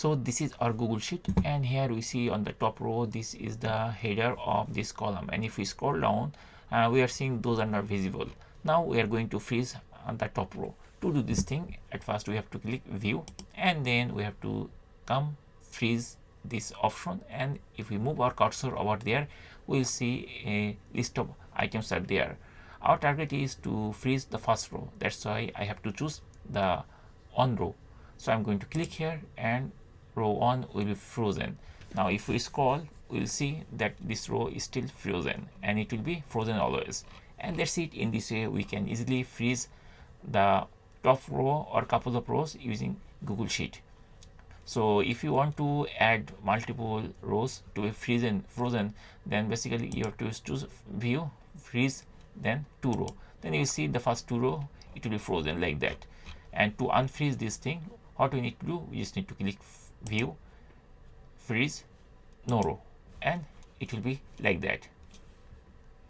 So this is our Google Sheet, and here we see on the top row, this is the header of this column, and if we scroll down, we are seeing those are not visible. Now we are going to freeze on the top row. To do this thing, at first we have to click view, and then we have to come freeze this option, and if we move our cursor over there, we'll see a list of items are there. Our target is to freeze the first row, that's why I have to choose the on row. So I'm going to click here, and row 1 will be frozen. Now if we scroll, we'll see that this row is still frozen, and it will be frozen always. And that's it. In this way we can easily freeze the top row or couple of rows using Google Sheet. So if you want to add multiple rows to a frozen, then basically you have to choose view, freeze, then 2 row. Then you see the first 2 row, it will be frozen like that. And to unfreeze this thing, what we need to do, we just need to click view, freeze, no row, and it will be like that.